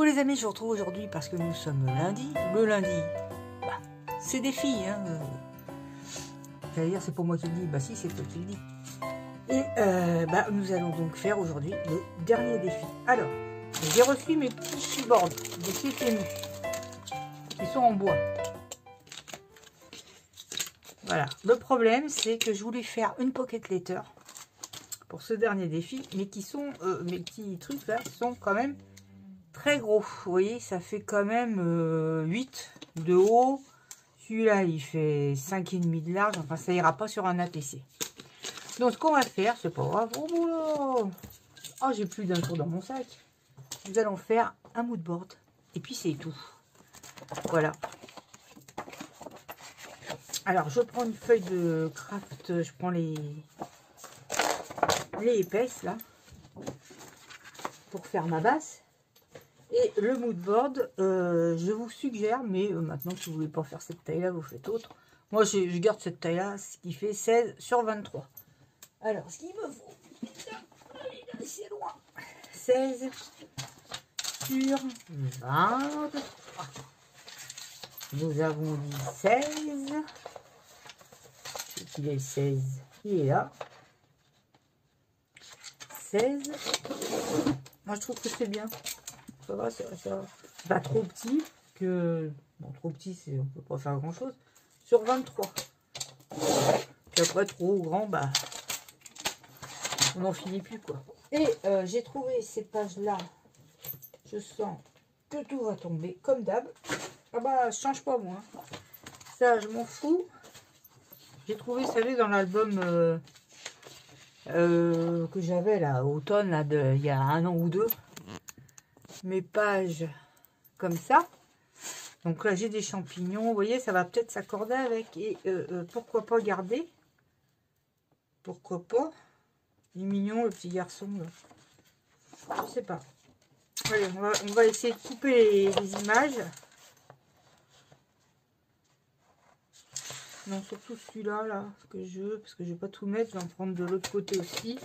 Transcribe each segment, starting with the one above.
les amis, je vous retrouve aujourd'hui parce que nous sommes lundi. Le lundi, bah, c'est des filles. Hein. J'allais dire, c'est pour moi qui le dis. Bah si, c'est toi qui le dis. Et nous allons donc faire aujourd'hui le dernier défi. Alors, j'ai reçu mes petits keyboards de chez Temu qui sont en bois. Voilà. Le problème, c'est que je voulais faire une pocket letter pour ce dernier défi, mais qui sont mes petits trucs là sont quand même très gros. Vous voyez, ça fait quand même 8 de haut. Celui-là, il fait 5,5 de large. Enfin, ça ira pas sur un APC. Donc, ce qu'on va faire, c'est pas grave. Oh, boulot. Oh, j'ai plus d'un tour dans mon sac. Nous allons faire un mood board. Et puis, c'est tout. Voilà. Alors, je prends une feuille de craft. Je prends les épaisses, là. Pour faire ma base. Et le mood board, je vous suggère, mais maintenant, si vous voulez pas faire cette taille-là, vous faites autre. Moi, je garde cette taille-là, ce qui fait 16 sur 23. Alors, ce qu'il me faut, c'est loin. 16 sur 23. Nous avons dit 16. Il est 16. Il est là. 16. Moi, je trouve que c'est bien. Ça va, ça pas trop petit. Que bon, trop petit, on peut pas faire grand chose. Sur 23. Puis après, trop grand, bah, on n'en finit plus, quoi. Et j'ai trouvé ces pages-là. Je sens que tout va tomber, comme d'hab. Ah bah, je change pas, moi. Ça, je m'en fous. J'ai trouvé, vous savez, dans l'album que j'avais, là, automne, là, il y a 1 an ou 2. Mes pages comme ça. Donc là, j'ai des champignons. Vous voyez, ça va peut-être s'accorder avec. Et pourquoi pas garder? Pourquoi pas? Il est mignon, le petit garçon. Là. Je sais pas. Allez, on va essayer de couper les images. Non, surtout celui-là, là, ce que je veux, parce que je vais pas tout mettre. Je vais en prendre de l'autre côté aussi.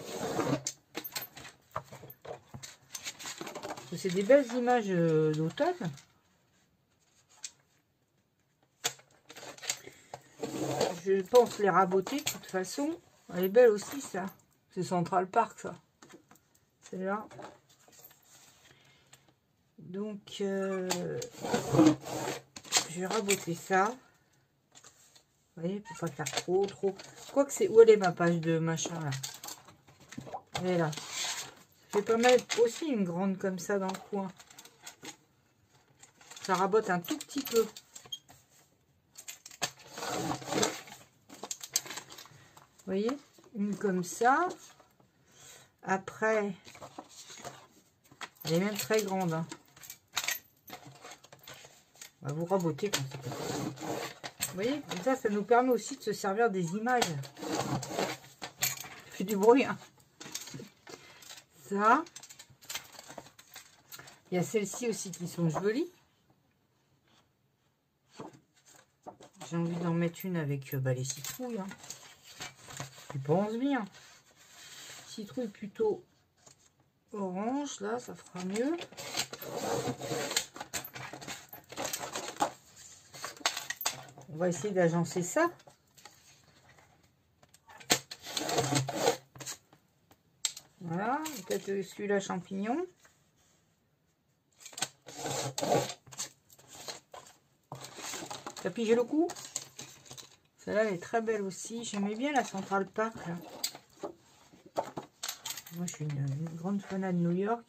C'est des belles images d'automne. Je pense les raboter de toute façon. Elle est belle aussi, ça. C'est Central Park, ça. Celle-là. Donc, je vais raboter ça. Vous voyez, pour pas faire trop. Quoique c'est... Où elle est ma page de machin, là? Elle est là. Je vais pas mettre aussi une grande comme ça dans le coin. Ça rabote un tout petit peu. Vous voyez, une comme ça. Après, elle est même très grande. Hein. On va vous raboter comme ça. Vous voyez, comme ça nous permet aussi de se servir des images. Ça fait du bruit. Hein. Ça. Il y a celles-ci aussi qui sont jolies. J'ai envie d'en mettre une avec les citrouilles. Hein. Je pense bien. Citrouille plutôt orange, là, ça fera mieux. On va essayer d'agencer ça. Voilà, peut-être celui-là champignon. Ça pige le coup. Celle-là, elle est très belle aussi. J'aimais bien la Central Park, là. Moi, je suis une grande fanade de New York.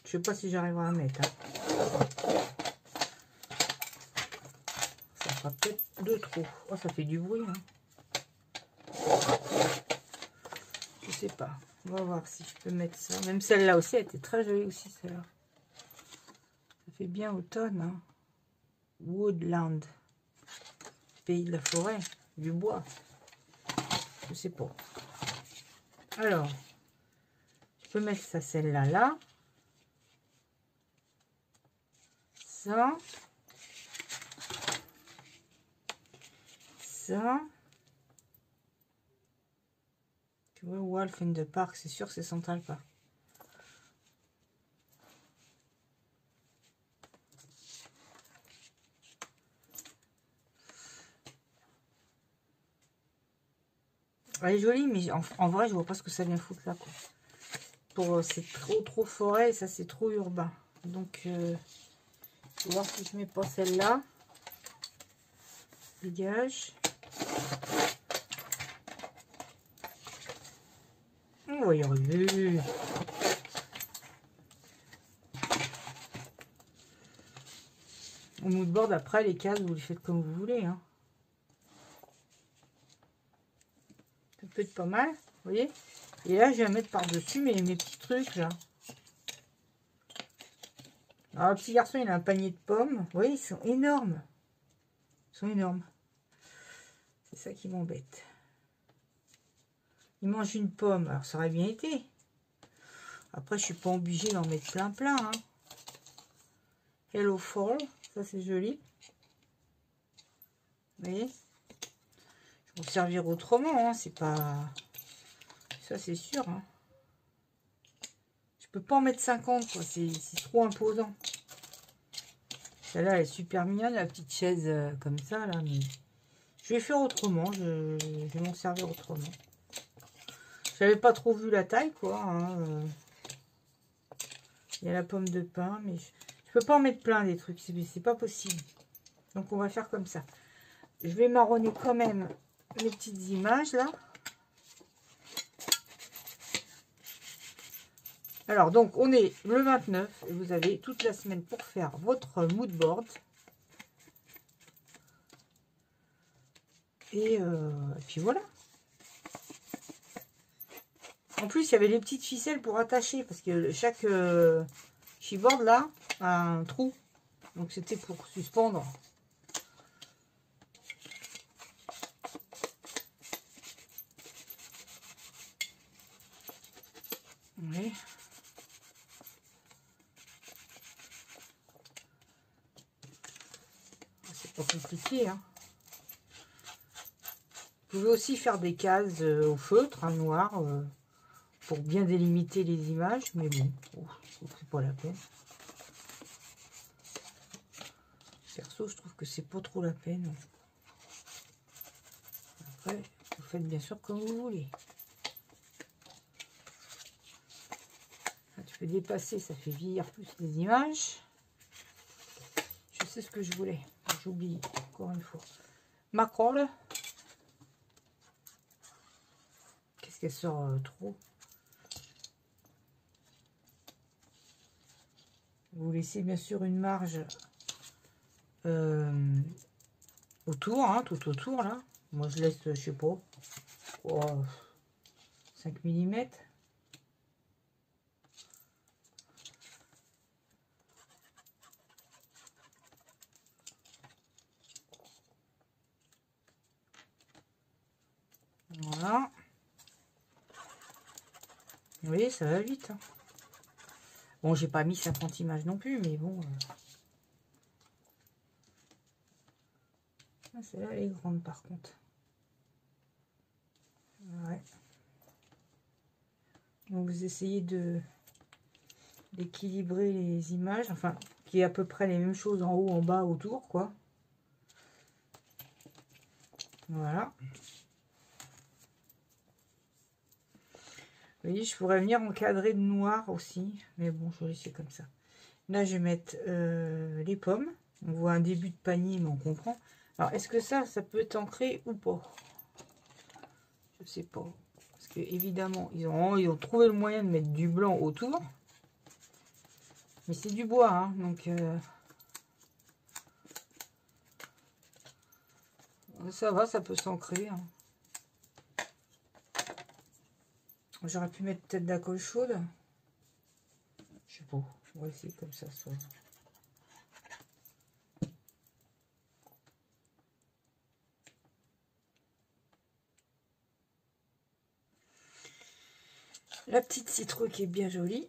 Je sais pas si j'arriverai à mettre. Hein. Ça fera peut-être de trop. Oh, ça fait du bruit. Hein. Je sais pas. On va voir si je peux mettre ça. Même celle-là aussi, elle était très jolie aussi, celle-là. Ça fait bien automne. Hein. Woodland. Pays de la forêt. Du bois. Je sais pas. Alors, je peux mettre ça, celle-là, là. ça. Ça. Tu vois, Wolf in the Park, c'est sûr, c'est Central Park. Elle est jolie, mais en vrai, je vois pas ce que ça vient foutre là, quoi. Pour c'est trop forêt, et ça c'est trop urbain. Donc, je vais voir si je mets pas celle-là. Dégage. On va y arriver. Au moodboard, après, les cases, vous les faites comme vous voulez. Hein. Ça peut être pas mal, vous voyez. Et là, je vais mettre par-dessus mes petits trucs, là. Alors, le petit garçon, il a un panier de pommes. Vous voyez, ils sont énormes. Ils sont énormes. C'est ça qui m'embête. Il mange une pomme. Alors, ça aurait bien été. Après, je suis pas obligée d'en mettre plein. Hein. Hello Fall. Ça, c'est joli. Vous voyez, je vais me servir autrement. Hein. C'est pas... Ça, c'est sûr. Hein. Je peux pas en mettre 50. C'est trop imposant. Celle-là, elle est super mignonne. La petite chaise comme ça. Là, mais... Je vais faire autrement. Je vais m'en servir autrement. J'avais pas trop vu la taille, quoi. Hein. Il y a la pomme de pin, mais je peux pas en mettre plein des trucs. C'est pas possible. Donc, on va faire comme ça. Je vais marronner quand même les petites images, là. Alors, donc, on est le 29. Et vous avez toute la semaine pour faire votre mood board. Et puis, voilà. En plus, il y avait les petites ficelles pour attacher, parce que chaque chipboard là a un trou. Donc c'était pour suspendre. Oui. C'est pas compliqué, hein. Vous pouvez aussi faire des cases au feutre, en noir, pour bien délimiter les images, mais bon, c'est pas la peine. Perso, je trouve que c'est pas trop la peine. Après, vous faites bien sûr comme vous voulez. Là, tu peux dépasser, ça fait vieillir plus les images. Je sais ce que je voulais. J'oublie encore une fois. Macroll. Qu'est-ce qu'elle sort trop? Vous laissez bien sûr une marge autour, hein, tout autour là. Moi je laisse, je sais pas, 5 mm. Voilà. Vous voyez, ça va vite. Hein. Bon, j'ai pas mis 50 images non plus, mais bon. Celle-là, elle est grande par contre. Ouais. Donc vous essayez d'équilibrer les images, enfin, qui est à peu près les mêmes choses en haut, en bas, autour, quoi. Voilà. Vous voyez, je pourrais venir encadrer de noir aussi, mais bon, je vais laisser comme ça. Là, je vais mettre les pommes. On voit un début de panier, mais on comprend. Alors, est-ce que ça peut être ancré ou pas? Je sais pas. Parce que évidemment, ils ont trouvé le moyen de mettre du blanc autour. Mais c'est du bois, hein, donc... ça va, ça peut s'ancrer. Hein. J'aurais pu mettre peut-être de la colle chaude. Je sais pas. On va essayer comme ça. La petite citrouille qui est bien jolie.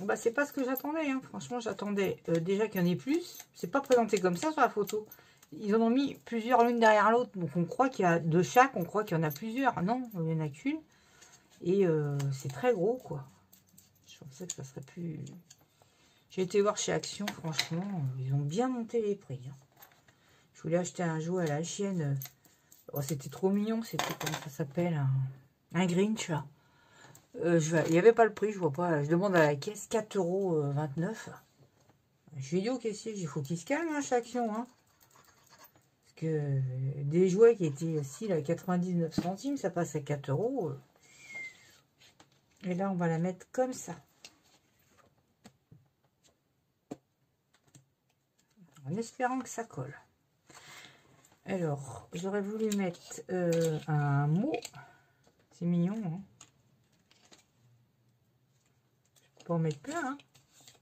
Bah, c'est pas ce que j'attendais, hein. Franchement, j'attendais déjà qu'il y en ait plus. C'est pas présenté comme ça sur la photo. Ils en ont mis plusieurs l'une derrière l'autre. Donc, on croit qu'il y a de chaque, on croit qu'il y en a plusieurs. Non, il n'y en a qu'une. Et c'est très gros, quoi. Je pensais que ça serait plus... J'ai été voir chez Action, franchement, ils ont bien monté les prix. Hein. Je voulais acheter un jouet à la chienne. Oh, c'était trop mignon, c'était, comment ça s'appelle, un Grinch, là. Il n'y avait pas le prix, je vois pas. Je demande à la caisse, 4,29 €. Je lui ai dit au caissier, il faut qu'il se calme, hein, chez Action. Hein. Parce que des jouets qui étaient aussi à 99 centimes, ça passe à 4 €. Et là, on va la mettre comme ça. En espérant que ça colle. Alors, j'aurais voulu mettre un mot. C'est mignon, hein. Je peux en mettre plein, hein.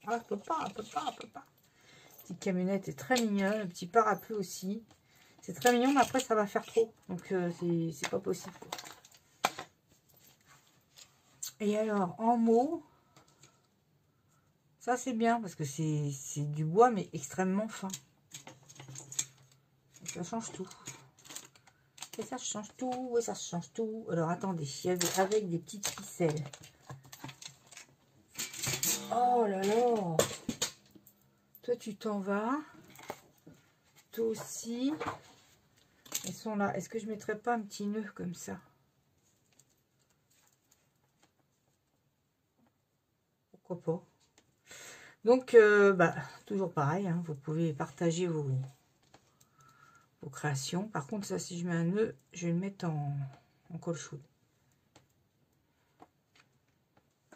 Ah, je peux pas. Petite camionnette est très mignonne. Le petit parapluie aussi. C'est très mignon, mais après, ça va faire trop. Donc, c'est pas possible, quoi. Et alors, en mots, ça, c'est bien, parce que c'est du bois, mais extrêmement fin. Donc, ça change tout. Et ça change tout, et ça change tout. Alors, attendez, avec des petites ficelles. Oh là là! Toi, tu t'en vas. Toi aussi. Elles sont là. Est-ce que je ne mettrais pas un petit nœud comme ça? Pourquoi pas? Donc, bah, toujours pareil. Hein, vous pouvez partager vos créations. Par contre, ça, si je mets un nœud, je vais le mettre en colle chaude.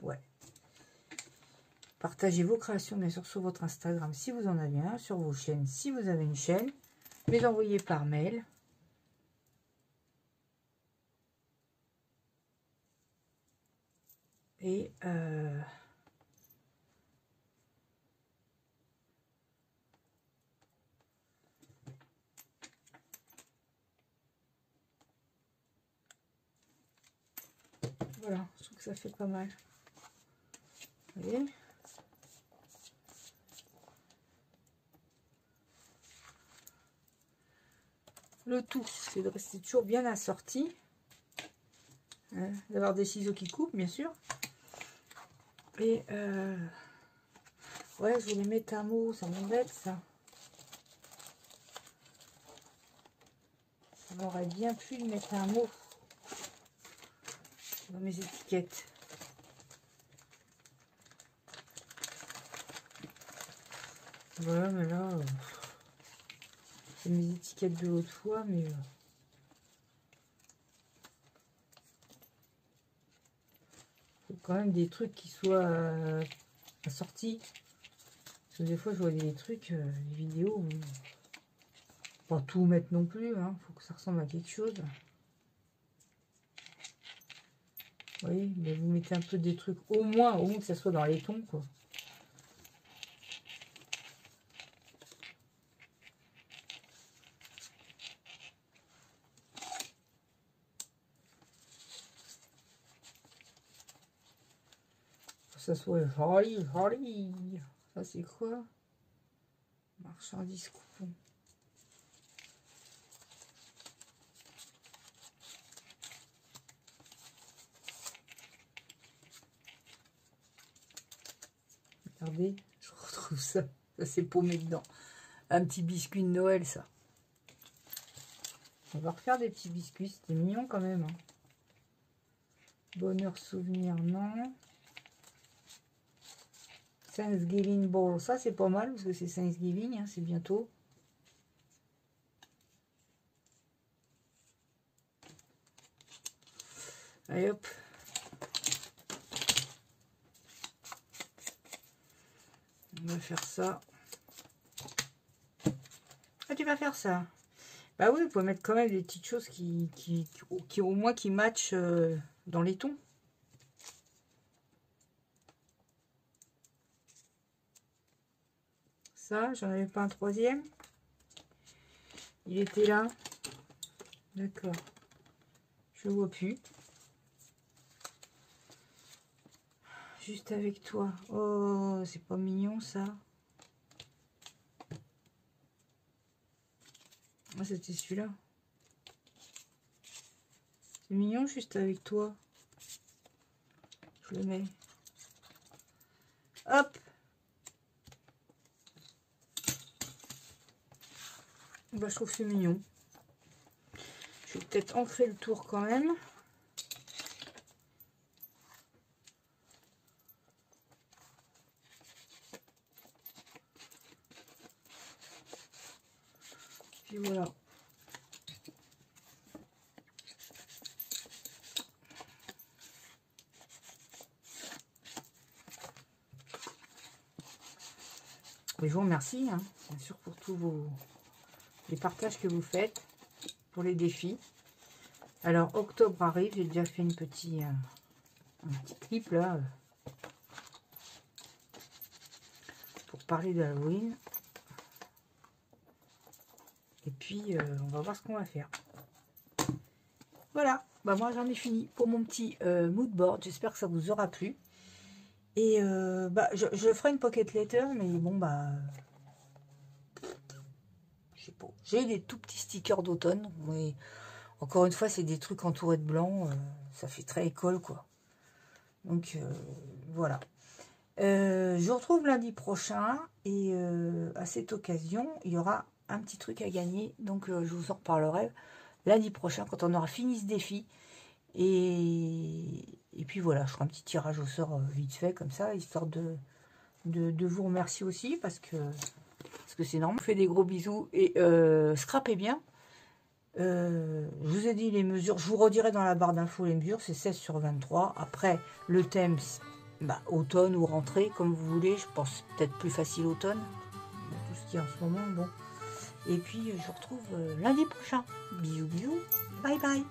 Ouais. Partagez vos créations, bien sûr, sur votre Instagram, si vous en avez un, sur vos chaînes, si vous avez une chaîne. Les envoyer par mail. Et voilà, je trouve que ça fait pas mal. Vous voyez? Le tout, c'est de rester toujours bien assorti. Hein, d'avoir des ciseaux qui coupent, bien sûr. Et ouais, je voulais mettre un mot, ça m'embête, ça. Ça m'aurait bien plu de mettre un mot dans mes étiquettes. Voilà, mais là, c'est mes étiquettes de l'autre fois, mais faut quand même des trucs qui soient assortis. Parce que des fois, je vois des trucs, des vidéos, mais pas tout mettre non plus, hein. Faut que ça ressemble à quelque chose. Oui, mais vous mettez un peu des trucs, au moins que ça soit dans les tons, quoi. Ça soit joli. Ça c'est quoi? Marchandise coupon. Regardez, je retrouve ça. Ça c'est paumé dedans. Un petit biscuit de Noël, ça. On va refaire des petits biscuits. C'était mignon quand même. Hein. Bonheur, souvenir, non. Thanksgiving Ball, ça c'est pas mal parce que c'est Thanksgiving, hein, c'est bientôt. Allez hop. On va faire ça. Ah, tu vas faire ça? Bah oui, vous pouvez mettre quand même des petites choses qui au moins qui matchent dans les tons. Ça, j'en avais pas un troisième. Il était là. D'accord. Je vois plus. juste avec toi. Oh, c'est pas mignon ça. Ah, c'était celui-là. C'est mignon juste avec toi. Je le mets. Hop. Bah, je trouve que c'est mignon. Je vais peut-être ancrer le tour quand même. Puis voilà. Et je vous remercie, hein, bien sûr, pour tous les partages que vous faites, pour les défis. Alors, octobre arrive, j'ai déjà fait un petit clip là, pour parler d'Halloween. Et puis, on va voir ce qu'on va faire. Voilà, bah moi j'en ai fini pour mon petit mood board. J'espère que ça vous aura plu. Et bah, je ferai une pocket letter, mais bon, bah, je sais pas. J'ai des tout petits stickers d'automne, mais encore une fois, c'est des trucs entourés de blanc. Ça fait très école, quoi. Donc, voilà. Je vous retrouve lundi prochain, et à cette occasion, il y aura un petit truc à gagner. Donc, je vous en reparlerai lundi prochain, quand on aura fini ce défi. Et puis voilà, je ferai un petit tirage au sort vite fait, comme ça, histoire de vous remercier aussi, parce que c'est normal. Je vous fais des gros bisous, et scrapez bien. Je vous ai dit les mesures, je vous redirai dans la barre d'infos les mesures, c'est 16 sur 23. Après, le thème, bah, automne ou rentrée, comme vous voulez. Je pense peut-être plus facile automne, tout ce qu'il y a en ce moment, bon. Et puis, je vous retrouve lundi prochain. Bisous, bisous, bye bye.